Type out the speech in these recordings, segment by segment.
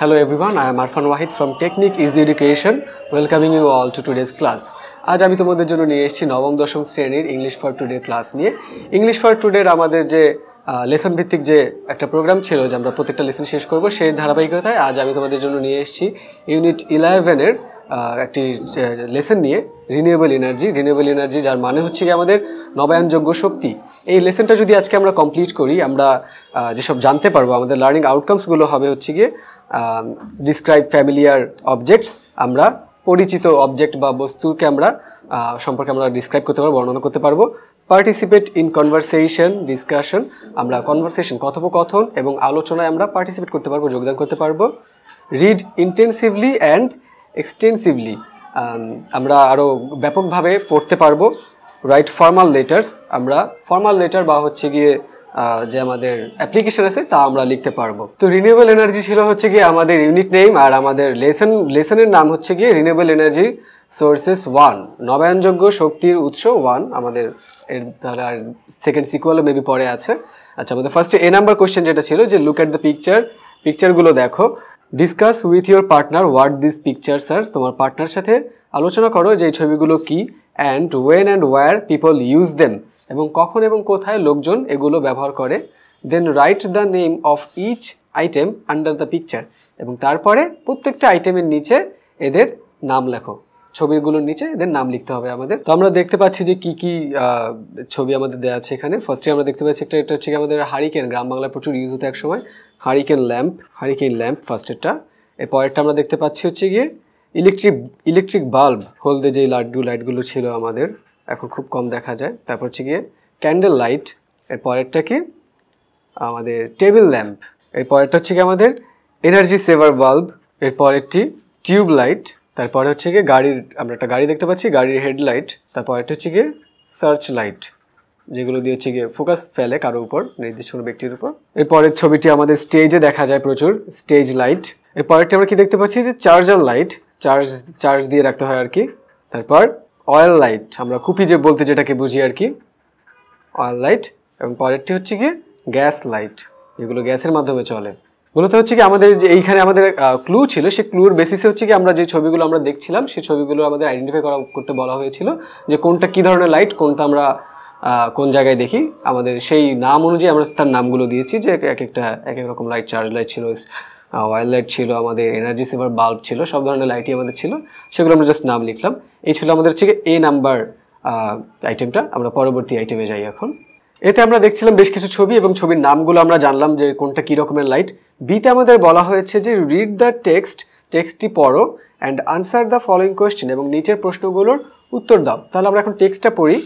Hello everyone, I am Arfan Wahid from Technique Easy Education, welcoming you all to today's class. আজ আমি তোমাদের জন্য নিয়ে এসেছি নবম দশম শ্রেণীর ইংলিশ ফর টুডে ক্লাস নিয়ে। ইংলিশ ফর টুডের আমাদের যে লেসন ভিত্তিক যে একটা প্রোগ্রাম ছিল যে আমরা প্রত্যেকটা লেসন শেষ করব, সেই ধারাবাহিকতায় আজ আমি তোমাদের জন্য নিয়ে এসেছি ইউনিট 11-এর একটি লেসন নিয়ে রিনিউয়েবল এনার্জি, যার মানে হচ্ছে কি আমাদের নবায়নযোগ্য শক্তি। এই লেসনটা যদি আজকে আমরা কমপ্লিট করি, আমরা যেসব জানতে পারবো, আমাদের লার্নিং আউটকামসগুলো হবে হচ্ছে গিয়ে ডিসক্রাইব ফ্যামিলিয়ার অবজেক্টস, আমরা পরিচিত অবজেক্ট বা বস্তুকে আমরা সম্পর্কে আমরা ডিসক্রাইব করতে পারবো, বর্ণনা করতে পারবো। পার্টিসিপেট ইন কনভারসেশন ডিসকাশন, আমরা কথোপকথন এবং আলোচনায় আমরা পার্টিসিপেট করতে পারবো, যোগদান করতে পারবো। রিড ইন্টেন্সিভলি অ্যান্ড এক্সটেন্সিভলি, আমরা আরও ব্যাপকভাবে পড়তে পারবো। রাইট ফর্মাল লেটার্স, আমরা ফর্মাল লেটার বা হচ্ছে গিয়ে যে আমাদের অ্যাপ্লিকেশন আছে তা আমরা লিখতে পারবো। তো রিনিউয়েবল এনার্জি ছিল হচ্ছে গিয়ে আমাদের ইউনিট নেম, আর আমাদের লেসনের নাম হচ্ছে গিয়ে রিনিউয়েবল এনার্জি সোর্সেস 1, নবায়নযোগ্য শক্তির উৎস 1। আমাদের এর তাহলে আর সেকেন্ড সিকুয়ালও মেবি পরে আছে। আচ্ছা, আমাদের ফার্স্টে এ নাম্বার কোয়েশ্চেন যেটা ছিল যে লুক অ্যাট দ্য পিকচারগুলো দেখো। Discuss with your partner what this pictures are, তোমার পার্টনার সাথে আলোচনা করো যে এই ছবিগুলো কী। And when and where people use them, এবং কখন এবং কোথায় লোকজন এগুলো ব্যবহার করে। Then write the name of each item under the picture, এবং তারপরে প্রত্যেকটা আইটেমের নিচে এদের নাম লেখো, ছবিগুলোর নিচে এদের নাম লিখতে হবে আমাদের। তো আমরা দেখতে পাচ্ছি যে কি কি ছবি আমাদের দেওয়া আছে এখানে। ফার্স্টে আমরা দেখতে পাচ্ছি এটা হচ্ছে আমাদের হারিকেন, গ্রাম বাংলায় প্রচুর ইউজ হতো এক সময়। হারিকেন ল্যাম্প ফার্স্টেরটা। এর পরেরটা আমরা দেখতে পাচ্ছি হচ্ছে গিয়ে ইলেকট্রিক বাল্ব, হলদে যে লাইটগুলো ছিল আমাদের, এখন খুব কম দেখা যায়। তারপর হচ্ছে গিয়ে ক্যান্ডেল লাইট। এর পরেরটা কি আমাদের টেবিল ল্যাম্প। এর পরেরটা হচ্ছে গিয়ে আমাদের এনার্জি সেভার বাল্ব। এর পরেরটি টিউব লাইট। তারপরে হচ্ছে গিয়ে আমরা একটা গাড়ি দেখতে পাচ্ছি, গাড়ির হেডলাইট। তারপরেরটা হচ্ছে গিয়ে সার্চ লাইট, যেগুলো দিয়ে হচ্ছে গিয়ে ফোকাস ফেলে কারো উপর, নির্দিষ্ট কোনো ব্যক্তির উপর। এর পরের ছবিটি আমাদের স্টেজে দেখা যায় প্রচুর, স্টেজ লাইট। এর পরেরটি আমরা কি দেখতে পাচ্ছি যে চার্জার লাইট, চার্জ দিয়ে রাখতে হয় আর কি। তারপর অয়েল লাইট, আমরা কুপি যে বলতে যেটাকে বুঝি আর কি, অয়েল লাইট। এবং পরেরটি হচ্ছে গিয়ে গ্যাস লাইট, যেগুলো গ্যাসের মাধ্যমে চলে। মূলত হচ্ছে কি আমাদের যে এইখানে আমাদের ক্লু ছিল, সেই ক্লুর বেসিসে হচ্ছে কি আমরা যে ছবিগুলো আমরা দেখছিলাম, সেই ছবিগুলো আমাদের আইডেন্টিফাই করতে বলা হয়েছিল যে কোনটা কী ধরনের লাইট, কোনটা আমরা কোন জায়গায় দেখি। আমাদের সেই নাম অনুযায়ী আমরা তার নামগুলো দিয়েছি, যে এক এক রকম লাইট, চার্জ লাইট ছিল, অয়েল লাইট ছিল, আমাদের এনার্জি সেভার বাল্ব ছিল, সব ধরনের লাইটই আমাদের ছিল। সেগুলো আমরা জাস্ট নাম লিখলাম। এই ছিল আমাদের হচ্ছে এ নাম্বার আইটেমটা। আমরা পরবর্তী আইটেমে যাই এখন। এতে আমরা দেখছিলাম বেশ কিছু ছবি, এবং ছবির নামগুলো আমরা জানলাম যে কোনটা কী রকমের লাইট। বিতে আমাদের বলা হয়েছে যে রিড দ্য টেক্সটটি পড়ো and answer the following question, এবং নিচের প্রশ্নগুলোর উত্তর দাও। তাহলে আমরা এখন টেক্সটটা পড়ি।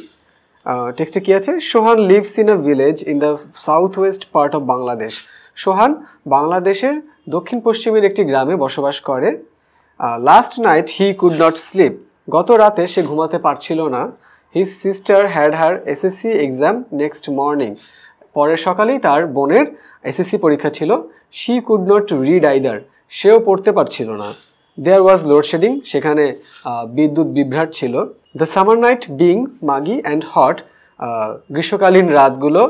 টেক্সটে কী আছে? Sohan lives in a village in the south west part of Bangladesh. Sohan বাংলাদেশের দক্ষিণ পশ্চিমের একটি গ্রামে বসবাস করে। Last night he could not sleep, গত রাতে সে ঘুমাতে পারছিল না। His sister had her SSC exam next morning, পরের সকালেই তার বোনের এসএসসি পরীক্ষা ছিল। She could not read either, সেও পড়তে পারছিল না। দেয়ার ওয়াজ লোডশেডিং, সেখানে বিদ্যুৎ বিভ্রাট ছিল। The summer night being muggy and hot, গ্রীষ্মকালীন রাতগুলো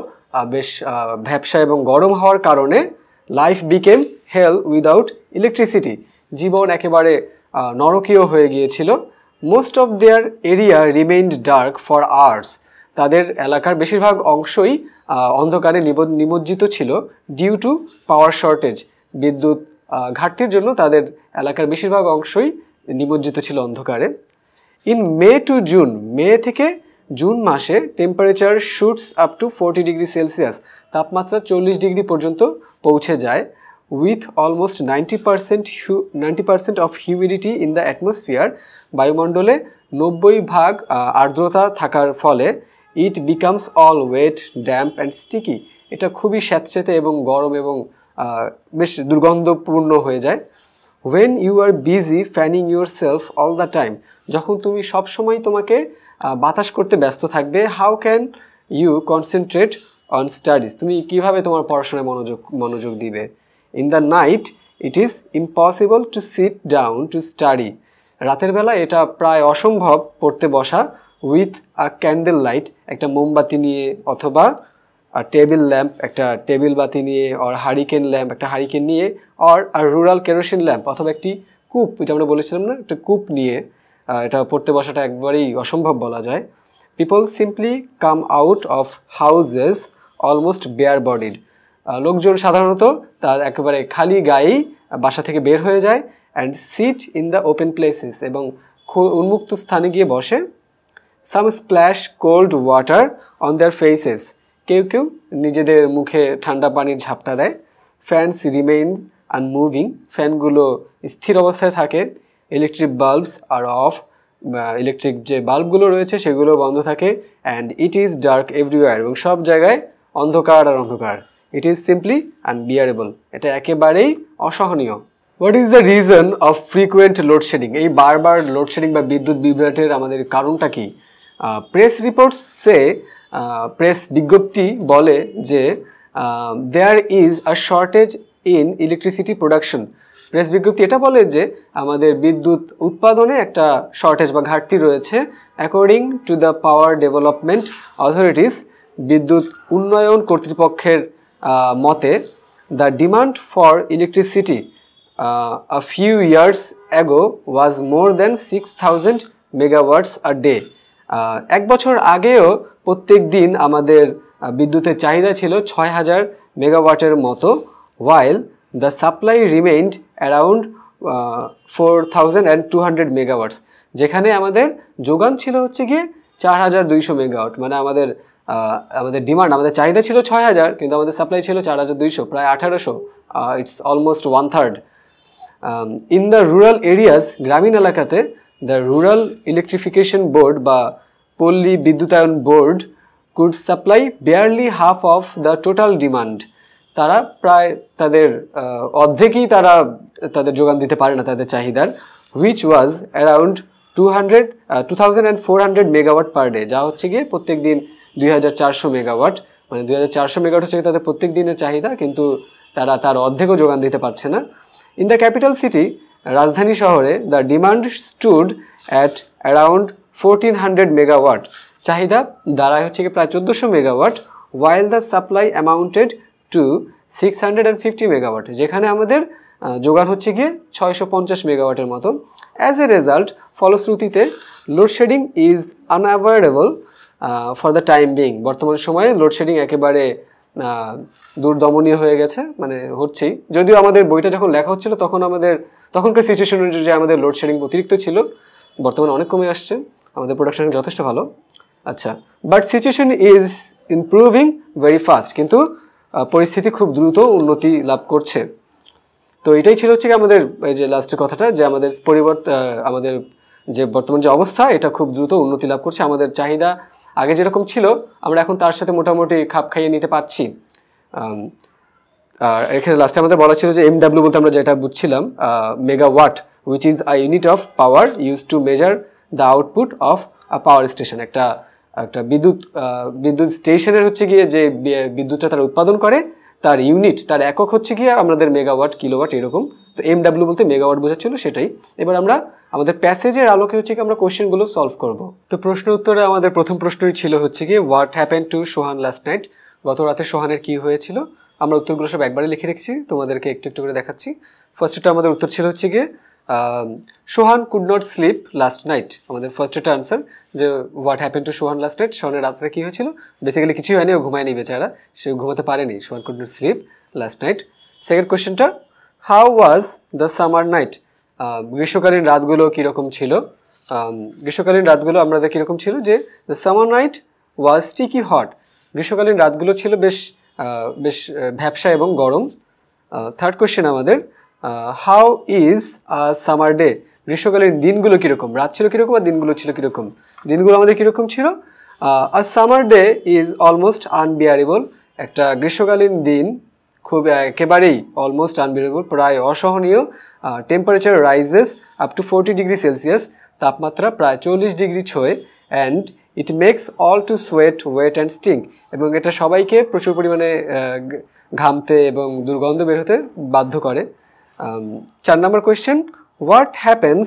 বেশ ভ্যাপসা এবং গরম হওয়ার কারণে life became hell without electricity, জীবন একেবারে নরকীয় হয়ে গিয়েছিল। Most of their area remained dark for hours, তাদের এলাকার বেশিরভাগ অংশই অন্ধকারে নিমজ্জিত ছিল। ডিউ টু পাওয়ার শর্টেজ, বিদ্যুৎ ঘাটতির জন্য তাদের এলাকার বেশিরভাগ অংশই নিমজ্জিত ছিল অন্ধকারে। In May to June, May থেকে জুন মাসে temperature shoots up to 40 degree Celsius, তাপমাত্রা 40 ডিগ্রি পর্যন্ত পৌঁছে যায়। With almost 90% of humidity in the atmosphere, বায়ুমণ্ডলে 90% আর্দ্রতা থাকার ফলে it becomes all wet damp and sticky, এটা খুবই স্যাঁতস্যাঁতে এবং গরম এবং বেশ দুর্গন্ধপূর্ণ হয়ে যায়। When you are busy fanning yourself all the time, যখন তুমি সবসময় তোমাকে বাতাস করতে ব্যস্ত থাকবে। How can you concentrate on studies, তুমি কীভাবে তোমার পড়াশোনায় মনোযোগ দিবে। In the night it is impossible to sit down to study, রাতের বেলা এটা প্রায় অসম্ভব পড়তে বসা। উইথ আ ক্যান্ডেল লাইট, একটা মোমবাতি নিয়ে অথবা আর টেবিল ল্যাম্প একটা টেবিল বাতি নিয়ে, আর হারিকেন ল্যাম্প একটা হারিকেন নিয়ে, আর রুরাল কেরোসিন ল্যাম্প অথবা একটি কূপ, এটা আমরা বলেছিলাম না, একটা কূপ নিয়ে। এটা পড়তে বসাটা একবারেই অসম্ভব বলা যায়। People simply come out of houses almost bare bodied. লোকজন সাধারণত তার একেবারে খালি গায়েই বাসা থেকে বের হয়ে যায়। And sit in the open places, এবং উন্মুক্ত স্থানে গিয়ে বসে। Some splash cold water on their faces, কেউ কেউ নিজেদের মুখে ঠান্ডা পানির ঝাপটা দেয়। ফ্যানস রিমেইন আনমুভিং, ফ্যানগুলো স্থির অবস্থায় থাকে। Electric bulbs are off, electric যে বাল্বগুলো রয়েছে সেগুলো বন্ধ থাকে। And it is dark everywhere, এবং সব জায়গায় অন্ধকার আর অন্ধকার। ইট ইজ সিম্পলি আনবিয়ারেবল, এটা একেবারেই অসহনীয়। What is the reason of frequent load shedding? এই বারবার লোডশেডিং বা বিদ্যুৎ বিভ্রাটের আমাদের কারণটা কি? প্রেস রিপোর্টস সে, প্রেস বিজ্ঞপ্তি বলে যে there is a shortage in electricity production. Press বিজ্ঞপ্তি এটা বলে যে আমাদের বিদ্যুৎ উৎপাদনে একটা শর্টেজ বা ঘাটতি রয়েছে। According to the power development authorities, বিদ্যুৎ উন্নয়ন কর্তৃপক্ষের মতে, the demand for electricity a few years ago was more than 6,000 megawatts a day. এক বছর আগেও প্রত্যেক দিন আমাদের বিদ্যুতের চাহিদা ছিল 6,000 মেগাওয়াটের মতো, while the supply remained around 4,200 megawatts, যেখানে আমাদের যোগান ছিল হচ্ছে গিয়ে 4,200 মেগাওয়াট। মানে আমাদের ডিমান্ড, আমাদের চাহিদা ছিল 6,000, কিন্তু আমাদের সাপ্লাই ছিল 4,200, প্রায় 1,800। It's almost 1/3। In the rural areas, গ্রামীণ এলাকাতে, দ্য রুরাল ইলেকট্রিফিকেশন বোর্ড বা পল্লী বিদ্যুতায়ন board could supply barely half of the total demand. তারা প্রায় তাদের অর্ধেকই তাদের যোগান দিতে পারে না তাদের চাহিদার। Which was around 2,400 megawatt per day, যা হচ্ছে গিয়ে প্রত্যেক দিন 2,400 মেগাওয়াট। মানে 2,400 মেগাওয়াট হচ্ছে তাদের প্রত্যেক দিনের চাহিদা, কিন্তু তারা তার অর্ধেকও যোগান দিতে পারছে না। ইন দ্য ক্যাপিটাল সিটি, রাজধানী শহরে, the demand stood at around 1,400 megawatt, চাহিদা দাঁড়ায় হচ্ছে কি প্রায় 1,400 megawatt. While the supply amounted to 650 megawatt, যেখানে আমাদের যোগান হচ্ছে গিয়ে 650 মেগাওয়াটের মতো। অ্যাজ এ রেজাল্ট, ফলশ্রুতিতে, load shedding is unavoidable for the time being. বর্তমান সময়ে লোডশেডিং একেবারে দুর্দমনীয় হয়ে গেছে, মানে হচ্ছেই। যদিও আমাদের বইটা যখন লেখা হচ্ছিল তখনকার সিচুয়েশন অনুযায়ী আমাদের লোডশেডিং অতিরিক্ত ছিল, বর্তমানে অনেক কমে আসছে, আমাদের প্রোডাকশন যথেষ্ট ভালো। আচ্ছা, but situation is improving very fast, কিন্তু পরিস্থিতি খুব দ্রুত উন্নতি লাভ করছে। তো এটাই ছিল হচ্ছে আমাদের এই যে লাস্টের কথাটা, যে আমাদের আমাদের যে বর্তমান যে অবস্থা, এটা খুব দ্রুত উন্নতি লাভ করছে। আমাদের চাহিদা আগে যেরকম ছিল, আমরা এখন তার সাথে মোটামুটি খাপ খাইয়ে নিতে পারছি। আর এখানে লাস্টে আমাদের বলা ছিল যে MW বলতে আমরা যেটা বুঝছিলাম megawatt, which is a unit of power use to measure the output of a power station. একটা বিদ্যুৎ স্টেশনের হচ্ছে গিয়ে যে বিদ্যুৎটা তারা উৎপাদন করে, তার ইউনিট, তার একক হচ্ছে গিয়ে আমাদের মেগাওয়াট, কিলোওয়াট এরকম। তো MW বলতে মেগাওয়াট বোঝাচ্ছিল, সেটাই। এবার আমরা আমাদের প্যাসেজের আলোকে হচ্ছে কি আমরা কোশ্চেনগুলো সলভ করব। তো প্রশ্ন উত্তরে আমাদের প্রথম প্রশ্নই ছিল হচ্ছে কি what happened to Sohan last night, গত রাতে সোহানের কি হয়েছিল। আমরা উত্তরগুলো সব একবারে লিখে রেখেছি, তোমাদেরকে একটু একটু করে দেখাচ্ছি। ফার্স্টটা আমাদের উত্তর ছিল হচ্ছে গিয়ে Sohan could not sleep last night. আমাদের ফার্স্টটা আনসার যে what happened to Sohan last night, সোহানের রাত্রে কী হয়েছিল। বেসিক্যালি কিছুই হয়নি, ও ঘুমায়নি বেচারা, সে ঘুমাতে পারেনি। Sohan could not sleep last night. Second কোয়েশ্চেনটা, how was the summer night, গ্রীষ্মকালীন রাতগুলো কীরকম ছিল। গ্রীষ্মকালীন রাতগুলো আমাদের কীরকম ছিল, যে the summer night was sticky hot, গ্রীষ্মকালীন রাতগুলো ছিল বেশ ভ্যাপসা এবং গরম। থার্ড কোয়েশ্চেন আমাদের, how is a summer day, গ্রীষ্মকালীন দিনগুলো কীরকম, রাত ছিল কীরকম আর দিনগুলো ছিল কীরকম। দিনগুলো আমাদের কীরকম ছিল, a summer day is almost unbearable, একটা গ্রীষ্মকালীন দিন খুব একেবারেই অলমোস্ট আনবিয়ারেবল, প্রায় অসহনীয়। Temperature rises up to 40 degree Celsius, তাপমাত্রা প্রায় 40 ডিগ্রি ছোঁয়। And it makes all to sweat, wet and sting, এবং এটা সবাইকে প্রচুর পরিমাণে ঘামতে এবং দুর্গন্ধ বের হতে বাধ্য করে। 4 নম্বর question, what happens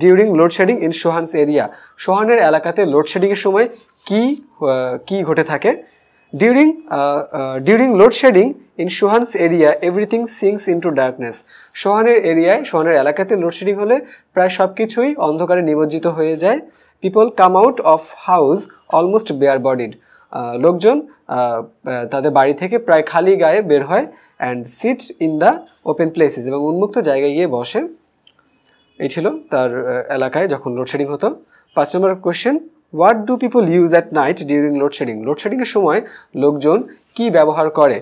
during load shedding in Sohan's area, সোহানের এলাকাতে লোডশেডিংয়ের সময় কি ঘটে থাকে। During load shedding in Sohan's area everything sinks into darkness. সোহানের এলাকাতে লোডশেডিং হলে প্রায় সব কিছুই অন্ধকারে নিমজ্জিত হয়ে যায়। People come out of house almost bare bodied. লোকজন তাদের বাড়ি থেকে প্রায় খালি গায়ে বের হয়। And sit in the open places, এবং উন্মুক্ত জায়গায় গিয়ে বসে। এই ছিল তার এলাকায় যখন লোডশেডিং হতো। 5 নম্বর question, what do people use at night during load shedding? লোডশেডিংয়ের সময় লোকজন কি ব্যবহার করে?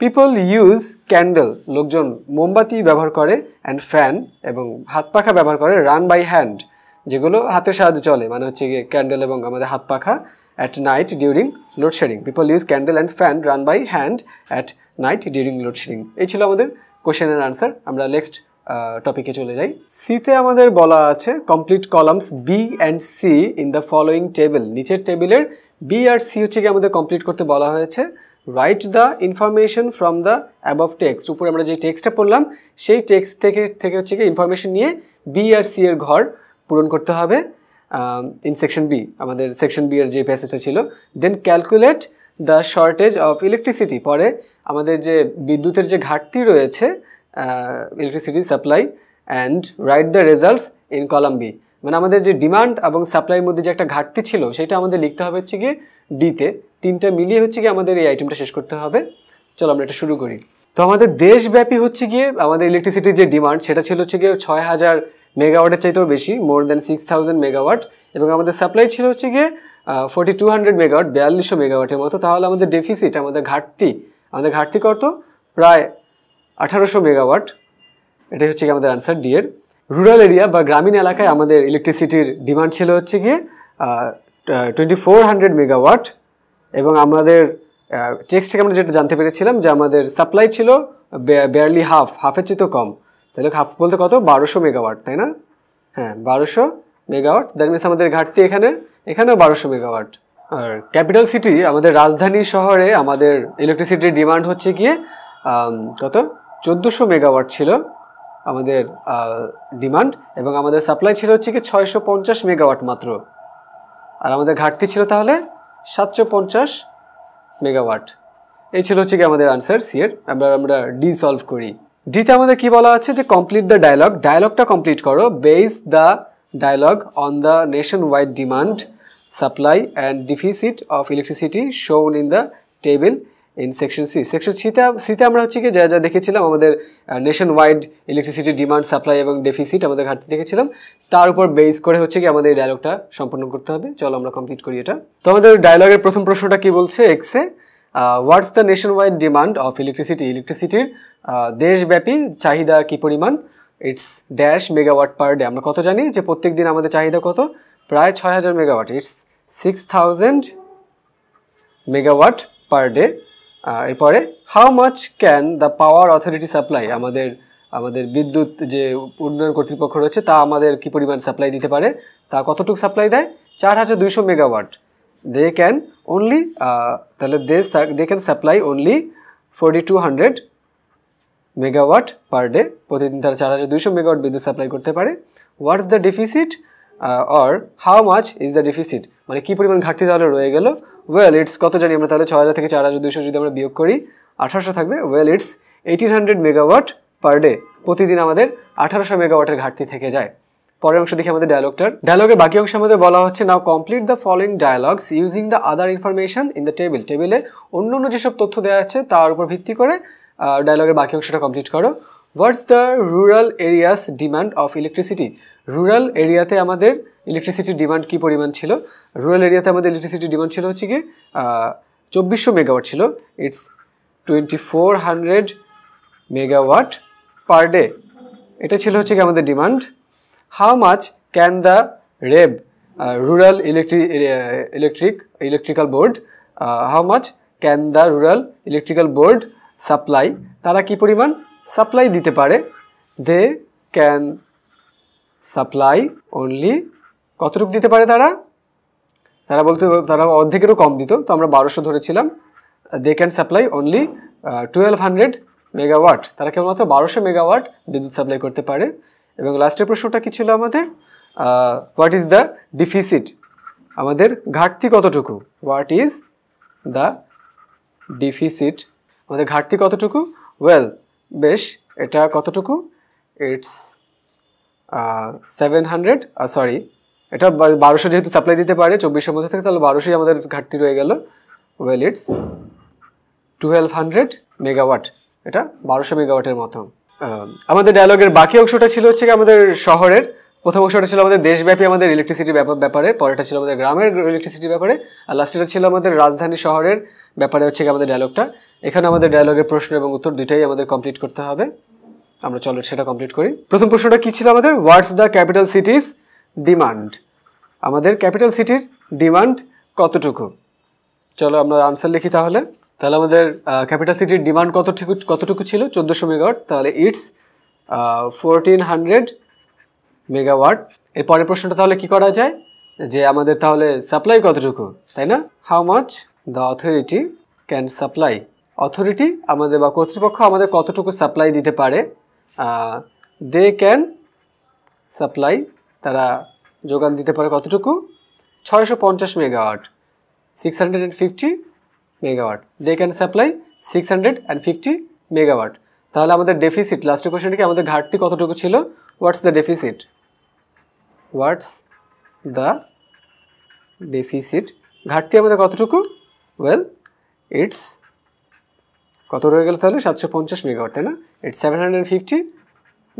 পিপল ইউজ ক্যান্ডেল, লোকজন মোমবাতি ব্যবহার করে। অ্যান্ড ফ্যান, এবং হাত পাখা ব্যবহার করে। রান বাই হ্যান্ড, যেগুলো হাতের সাহায্যে চলে, মানে হচ্ছে গিয়ে ক্যান্ডেল এবং আমাদের হাত পাখা। At night during load shedding, people use candle and fan run by hand at night during load shedding. এই ছিল আমাদের কোয়েশ্চেনের আনসার। আমরা নেক্সট টপিকে চলে যাই। সিতে আমাদের বলা আছে complete columns B and C in the following table. নিচের টেবিলের বি আর সি হচ্ছে কি আমাদের কমপ্লিট করতে বলা হয়েছে। Write the information from the above text. উপরে আমরা যে টেক্সটটা পড়লাম সেই টেক্সট থেকে হচ্ছে কি ইনফরমেশন নিয়ে বি আর সি এর ঘর পূরণ করতে হবে ইন সেকশন বি, আমাদের সেকশন বি এর যে প্যাসেজটা ছিল। Then calculate the shortage of electricity. পরে আমাদের যে বিদ্যুতের যে ঘাটতি রয়েছে, electricity supply, and write the results in column B. মানে আমাদের যে ডিমান্ড এবং সাপ্লাইয়ের মধ্যে যে একটা ঘাটতি ছিল সেটা আমাদের লিখতে হবে হচ্ছে গিয়ে ডিতে। তিনটা মিলিয়ে হচ্ছে গিয়ে আমাদের এই আইটেমটা শেষ করতে হবে। চলো আমরা এটা শুরু করি। তো আমাদের দেশব্যাপী হচ্ছে গিয়ে আমাদের ইলেকট্রিসিটির যে ডিমান্ড সেটা ছিল হচ্ছে গিয়ে 6000 মেগাওয়াটের চাইতেও বেশি, মোর দ্যান 6000 মেগাওয়াট। এবং আমাদের সাপ্লাই ছিল হচ্ছে গিয়ে 4200 মেগাওয়াট, 4200 মেগাওয়াটের মতো। তাহলে আমাদের ডেফিসিট, আমাদের ঘাটতি কত? প্রায় 1800 মেগাওয়াট। এটাই হচ্ছে কি আমাদের আনসার ডি এর। রুরাল এরিয়া বা গ্রামীণ এলাকায় আমাদের ইলেকট্রিসিটির ডিমান্ড ছিল হচ্ছে গিয়ে 2400 মেগাওয়াট। এবং আমাদের টেক্সট থেকে আমরা যেটা জানতে পেরেছিলাম যে আমাদের সাপ্লাই ছিল বেয়ারলি হাফের চেয়ে তো কম। তাহলে হাফ বলতে কত? 1200 মেগাওয়াট, তাই না? হ্যাঁ, 1200 মেগাওয়াট। দ্যাট মিনস আমাদের ঘাটতি এখানেও 1200 মেগাওয়াট। আর ক্যাপিটাল সিটি, আমাদের রাজধানী শহরে আমাদের ইলেকট্রিসিটির ডিমান্ড হচ্ছে গিয়ে কত? 1400 মেগাওয়াট ছিল আমাদের ডিমান্ড। এবং আমাদের সাপ্লাই ছিল হচ্ছে কি 650 মেগাওয়াট মাত্র। আর আমাদের ঘাটতি ছিল তাহলে 750 মেগাওয়াট। এই ছিল হচ্ছে কি আমাদের আনসার সি এর। আমরা ডি সলভ করি। ডিতে আমাদের কি বলা আছে যে কমপ্লিট দ্য ডায়লগ। ডায়লগটা কমপ্লিট করো। Base the dialogue on the nationwide demand, supply and deficit of electricity shown in the table in section C. Section সিতে আমরা হচ্ছে কি যা দেখেছিলাম আমাদের nationwide electricity demand, supply এবং ডেফিসিট আমাদের ঘাটতি দেখেছিলাম, তার উপর বেস করে হচ্ছে কি আমাদের এই ডায়লগটা সম্পন্ন করতে হবে। চলো আমরা কমপ্লিট করি এটা। তো আমাদের ডায়লগের প্রথম প্রশ্নটা কি বলছে? এক্সে what's the nationwide demand of electricity. ইলেকট্রিসিটির দেশব্যাপী চাহিদা কি পরিমাণ? It's dash megawatt per day. আমরা কত জানি যে প্রত্যেক দিন আমাদের চাহিদা কত? প্রায় 6000 megawatt. It's 6000 megawatt per day. এরপরে how much can the power authority supply. আমাদের বিদ্যুৎ যে উন্নয়ন কর্তৃপক্ষ রয়েছে তা আমাদের কি পরিমাণ সাপ্লাই দিতে পারে? তা কতটুকু সাপ্লাই দেয়? 4200 মেগাওয়াট। দে ক্যান অনলি, তাহলে they can supply only 4200 megawatt per day. প্রতিদিন তারা 4200 মেগাওয়াট বিদ্যুৎ সাপ্লাই করতে পারে। What's the deficit or how much is the deficit, মানে কী পরিমাণ ঘাটতি তাহলে রয়ে গেল? ওয়েল ইটস কত জানি আমরা, তাহলে 6000 থেকে 4200 যদি আমরা বিয়োগ করি 1800 থাকবে। Well it's 1800 megawatt per day. প্রতিদিন আমাদের 1800 মেগাওয়াটের ঘাটতি থেকে যায়। পরের অংশ দেখি আমাদের ডায়লগের বাকি অংশ আমাদের বলা হচ্ছে now complete the following dialogues using the other information in the table. টেবিলে অন্য যেসব তথ্য দেওয়া আছে তার উপর ভিত্তি করে ডায়লগের বাকি অংশটা কমপ্লিট করো। What's the rural areas demand of electricity. Rural এরিয়াতে আমাদের ইলেকট্রিসিটির ডিমান্ড কী পরিমাণ ছিল? রুরাল এরিয়াতে আমাদের ইলেকট্রিসিটির ডিমান্ড ছিল হচ্ছে কি 2400 মেগাওয়াট ছিল। It's 2400 megawatt per day. এটা ছিল হচ্ছে কি আমাদের demand. How much can the RAB rural electrical board, how much can the rural electrical board supply, তারা কি পরিমাণ সাপ্লাই দিতে পারে? দে ক্যান সাপ্লাই অনলি, কতটুকু দিতে পারে তারা? তারা অর্ধেকেরও কম দিত, তো আমরা 1200 ধরেছিলাম। They can supply only 1200 megawatt, তারা কেবলমাত্র 1200 মেগাওয়াট বিদ্যুৎ সাপ্লাই করতে পারে। এবং লাস্টের প্রশ্নটা কী ছিল আমাদের? হোয়াট ইজ দ্য ডিফিসিট, আমাদের ঘাটতি কতটুকু? হোয়াট ইজ দ্য ডিফিসিট, আমাদের ঘাটতি কতটুকু? ওয়েল, বেশ, এটা কতটুকু? ইটস 700, সরি, এটা 1200 যেহেতু সাপ্লাই দিতে পারে 2400 মধ্যে থেকে, তাহলে 1200 আমাদের ঘাটতি রয়ে গেল। ওয়েল, ইটস 1200 মেগাওয়াট, এটা 1200 মেগাওয়াটের মতো। আমাদের ডায়ালগের বাকি অংশটা ছিল হচ্ছে কি আমাদের শহরের, প্রথম অংশটা ছিল আমাদের দেশব্যাপী আমাদের ইলেকট্রিসিটির ব্যাপারে, পরেরটা ছিল আমাদের গ্রামের ইলেকট্রিসিটির ব্যাপারে, আর লাস্টেটা ছিল আমাদের রাজধানী শহরের ব্যাপারে হচ্ছে কি আমাদের ডায়ালগটা। এখানে আমাদের ডায়ালগের প্রশ্ন এবং উত্তর দুইটাই আমাদের কমপ্লিট করতে হবে। আমরা চলো সেটা কমপ্লিট করি। প্রথম প্রশ্নটা কি ছিল আমাদের? What's the capital সিটিজ demand? আমাদের ক্যাপিটাল সিটির ডিমান্ড কতটুকু? চলো আমরা আনসার লিখি তাহলে। আমাদের ক্যাপিটাল সিটির ডিমান্ড কতটুকু ছিল? 1400 মেগাওয়াট, তাহলে ইটস 1400 মেগাওয়াট। এর পরের প্রশ্নটা তাহলে কি করা যায়, যে আমাদের তাহলে সাপ্লাই কতটুকু, তাই না? How much the authority can supply? Authority আমাদের বা কর্তৃপক্ষ আমাদের কতটুকু সাপ্লাই দিতে পারে? দে ক্যান সাপ্লাই, তারা যোগান দিতে পারে কতটুকু? 650 megawatt, 650 megawatt. They can supply 650 megawatt. তাহলে আমাদের ডেফিসিট, লাস্টের কোয়েশ্চনটা কি, আমাদের ঘাটতি কতটুকু ছিল? হোয়াটস the deficit? What's the deficit? ঘাটতি আমাদের কতটুকু? ওয়েল, ইটস কত রয়ে গেল তাহলে? 750 মেগাওয়াট, তাই না? It's 750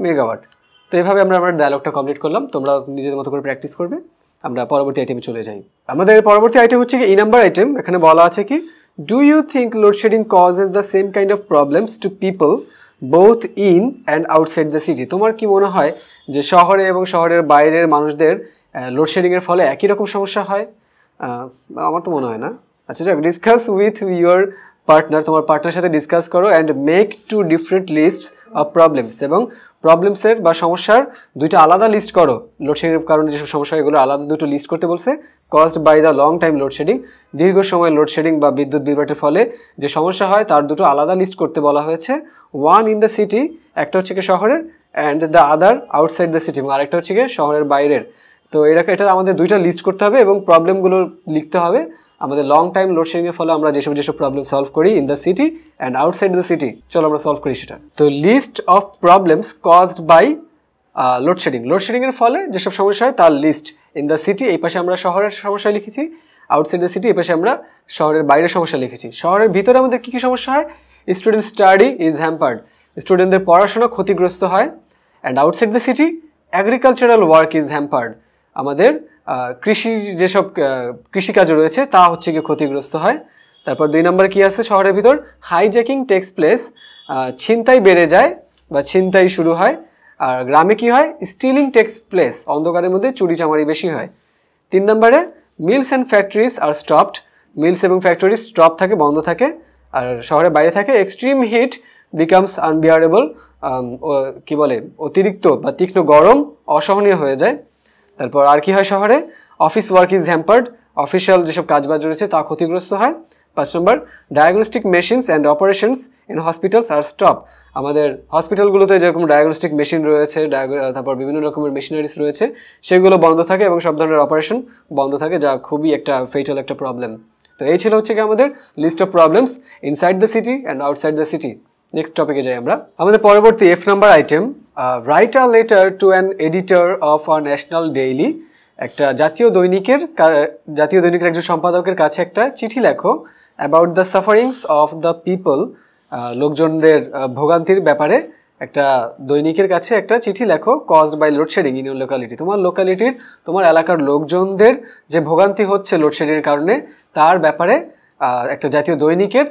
megawatt. তো এইভাবে আমরা আমার ডায়ালগটা কমপ্লিট করলাম। তোমরা নিজেদের মতো করে প্র্যাকটিস করবে। আমরা পরবর্তী আইটেমে চলে যাই। আমাদের পরবর্তী আইটেম হচ্ছে কি ই নাম্বার আইটেম। এখানে বলা আছে কি, do you think load shedding causes the same kind of problems to people both in and outside the city? তোমার কি মনে হয় যে শহরে এবং শহরের বাইরের মানুষদের লোডশেডিংয়ের ফলে একই রকম সমস্যা হয়? আমার তো মনে হয় না। আচ্ছা, যাক, ডিসকাস উইথ ইউর পার্টনার, তোমার পার্টনারের সাথে ডিসকাস করো and make 2 different lists of problems, এবং প্রবলেমসের বা সমস্যার দুইটা আলাদা লিস্ট করো। লোডশেডিংয়ের কারণে যেসব সমস্যা, এগুলো আলাদা দুটো লিস্ট করতে বলছে। Caused by the long time load shedding, দীর্ঘ সময় লোডশেডিং বা বিদ্যুৎ বিভ্রাটের ফলে যে সমস্যা হয় তার দুটো আলাদা লিস্ট করতে বলা হয়েছে। ওয়ান ইন দ্য সিটি, একটা হচ্ছে কি শহরের, and the other outside the city, এবং আরেকটা হচ্ছে কি শহরের বাইরের। তো এটা আমাদের দুইটা লিস্ট করতে হবে এবং প্রবলেমগুলো লিখতে হবে। আমাদের লং টাইম লোডশেডিংয়ের ফলে আমরা যেসব প্রবলেম সলভ করি in the city and outside the city, চলো আমরা সলভ করি সেটা। তো list of problems caused by load shedding, লোডশেডিংয়ের ফলে যেসব সমস্যা হয় তার লিস্ট। ইন দ্য সিটি এই পাশে আমরা শহরের সমস্যা লিখেছি, আউটসাইড দ্য সিটি এই পাশে আমরা শহরের বাইরের সমস্যা লিখেছি। শহরের ভিতরে আমাদের কী কী সমস্যা হয়? স্টুডেন্ট স্টাডি ইজ হ্যাম্পার্ড, স্টুডেন্টদের পড়াশোনা ক্ষতিগ্রস্ত হয়। And outside the city agricultural work is hampered, আমাদের যেসব কৃষিকাজ রয়েছে তা হচ্ছে গিয়ে ক্ষতিগ্রস্ত হয়। তারপর 2 নম্বরে কি আছে শহরের ভিতর? হাইজ্যাকিং টেক্স প্লেস, ছিনতাই বেড়ে যায় বা ছিনতাই শুরু হয়। আর গ্রামে কি হয়? স্টিলিং টেক্স প্লেস, অন্ধকারের মধ্যে চুরি চামারি বেশি হয়। 3 নম্বরে mills and factories are stopped, mills এবং ফ্যাক্টরিজ স্টপ থাকে, বন্ধ থাকে। আর শহরের বাইরে থাকে এক্সট্রিম হিট বিকামস আনবিয়ারেবল, কি বলে, অতিরিক্ত বা তীক্ষ্ণ গরম অসহনীয় হয়ে যায়। তারপর আর কি হয় শহরে? Office work is hampered, official যেসব কাজবাজ রয়েছে তা ক্ষতিগ্রস্ত হয়। 5 নম্বর diagnostic machines and operations in hospitals are stop, আমাদের হসপিটালগুলোতে যেরকম ডায়াগনস্টিক মেশিন রয়েছে, তারপর বিভিন্ন রকমের মেশিনারিজ রয়েছে, সেগুলো বন্ধ থাকে এবং সব ধরনের অপারেশন বন্ধ থাকে, যা খুবই একটা ফেটাল একটা প্রবলেম। তো এই ছিল হচ্ছে কি আমাদের list of problems inside the city and outside the city. Next টপিকে যাই আমরা। আমাদের পরবর্তী F number item, write a letter to an editor of a national daily, একটা জাতীয় দৈনিকের একজন সম্পাদকের কাছে একটা চিঠি লেখো about the sufferings of the people, লোকজনদের ভোগান্তির ব্যাপারে একটা দৈনিকের কাছে একটা চিঠি লেখো caused by load shedding in your locality, তোমার এলাকার লোকজনদের যে ভোগান্তি হচ্ছে লোডশেডিংয়ের কারণে তার ব্যাপারে একটা জাতীয় দৈনিকের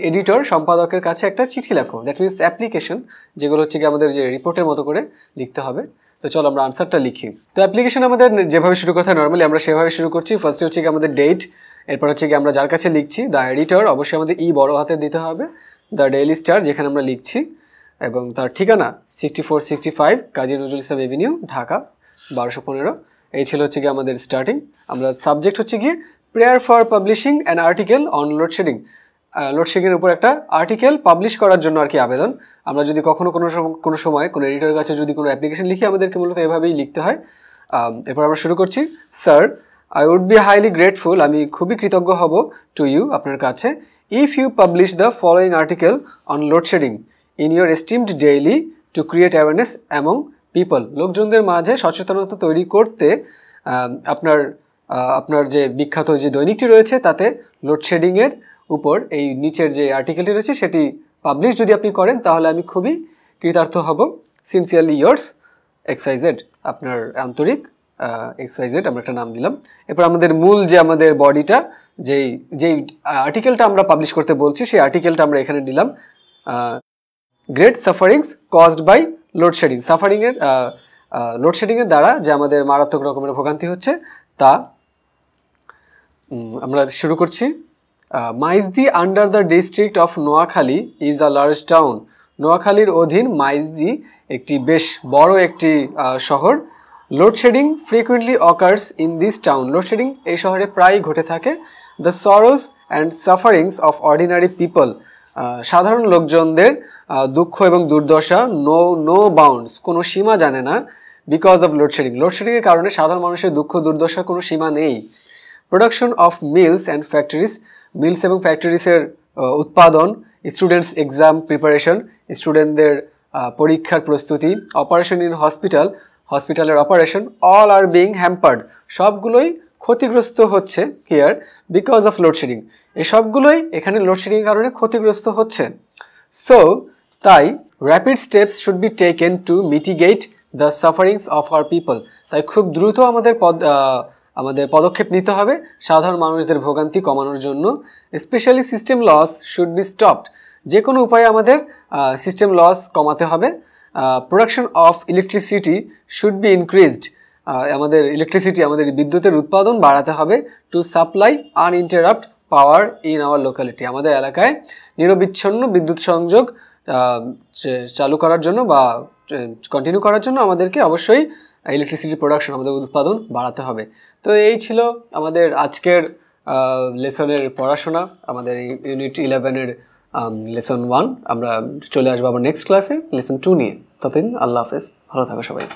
এডিটর সম্পাদকের কাছে একটা চিঠি লেখো। দ্যাট মিনস অ্যাপ্লিকেশন, যেগুলো হচ্ছে কি আমাদের যে রিপোর্টের মতো করে লিখতে হবে। তো চলো আমরা আনসারটা লিখি। তো অ্যাপ্লিকেশন আমাদের যেভাবে শুরু করতে হয় নর্মালি আমরা সেভাবে শুরু করছি। ফার্স্টে হচ্ছে কি আমাদের ডেট, এরপর হচ্ছে কি আমরা যার কাছে লিখছি দ্য এডিটর, অবশ্যই আমাদের বড় হাতে দিতে হবে, দ্য ডেইলি স্টার যেখানে আমরা লিখছি, এবং তার ঠিকানা 6465 কাজী নজরুল ইসলাম এভিনিউ, ঢাকা 1215। এই ছিল হচ্ছে কি আমাদের স্টার্টিং। আমরা সাবজেক্ট হচ্ছে গিয়ে prayer for publishing an article on load shedding, লোডশেডিংয়ের উপর একটা আর্টিকেল পাবলিশ করার জন্য আর কি আবেদন। আমরা যদি কোনো সময় কোনো এডিটরের কাছে যদি কোনো অ্যাপ্লিকেশন লিখি আমাদেরকে মূলত এভাবেই লিখতে হয়। এরপর আমরা শুরু করছি। Sir, I would be highly grateful, আমি খুবই কৃতজ্ঞ হব to you, আপনার কাছে, if you publish the following article on load shedding in your esteemed daily to create awareness among people. লোকজনদের মাঝে সচেতনতা তৈরি করতে আপনার যে বিখ্যাত যে দৈনিকটি রয়েছে তাতে লোডশেডিংয়ের উপর এই নিচের যে আর্টিকেলটি রয়েছে সেটি পাবলিশ যদি আপনি করেন তাহলে আমি খুবই কৃতার্থ হব। সিনসিয়ারলি ইয়ার্স XYZ, আপনার আন্তরিক XYZ, আমরা একটা নাম দিলাম। এরপর আমাদের মূল যে আমাদের বডিটা, যেই আর্টিকেলটা আমরা পাবলিশ করতে বলছি সেই আর্টিকেলটা আমরা এখানে দিলাম। Great sufferings caused by load shedding, লোডশেডিংয়ের দ্বারা যে আমাদের মারাত্মক রকমের ভোগান্তি হচ্ছে তা আমরা শুরু করছি। Maijdee under the district of Noakhali is a large town. নোয়াখালীর অধীন মাইজদি একটি বেশ বড় একটি শহর। Load shedding frequently occurs in this town. Load shedding এই শহরে প্রায় ঘটে থাকে। The sorrows and sufferings of ordinary people, সাধারণ লোকজনদের দুঃখ এবং দুর্দশা নো বাউন্ডস, কোনো সীমা জানে না। বিকজ অফ লোডশেডিং, লোডশেডিংয়ের কারণে সাধারণ মানুষের দুঃখ দুর্দশার কোনো সীমা নেই। Production of mills and factories, mills এবং ফ্যাক্টরিজের উৎপাদন। স্টুডেন্টস এক্সাম প্রিপারেশন, স্টুডেন্টদের পরীক্ষার প্রস্তুতি। অপারেশন ইন হসপিটাল, হসপিটালের operation. All are being hampered, সবগুলোই ক্ষতিগ্রস্ত হচ্ছে হিয়ার বিকজ অফ লোডশেডিং, এই সবগুলোই এখানে লোডশেডিংয়ের কারণে ক্ষতিগ্রস্ত হচ্ছে। সো তাই rapid steps should be taken to mitigate the sufferings of our people, তাই খুব দ্রুত আমাদের পদক্ষেপ নিতে হবে সাধারণ মানুষদের ভোগান্তি কমানোর জন্য। Specially system loss should be stopped, যে কোনো উপায়ে আমাদের সিস্টেম লস কমাতে হবে। Production of electricity should be increased, আমাদের ইলেকট্রিসিটি, আমাদের বিদ্যুতের উৎপাদন বাড়াতে হবে। To supply uninterrupt power in our locality, আমাদের এলাকায় নিরবিচ্ছিন্ন বিদ্যুৎ সংযোগ চালু করার জন্য বা কন্টিনিউ করার জন্য আমাদেরকে অবশ্যই ইলেকট্রিসিটি প্রোডাকশন, আমাদের উৎপাদন বাড়াতে হবে। তো এই ছিল আমাদের আজকের লেসনের পড়াশোনা, আমাদের ইউনিট 11-এর লেসন 1। আমরা চলে আসবো আবার নেক্সট ক্লাসে লেসন 2 নিয়ে। ততদিন আল্লাহ হাফেজ, ভালো থাকো সবাই।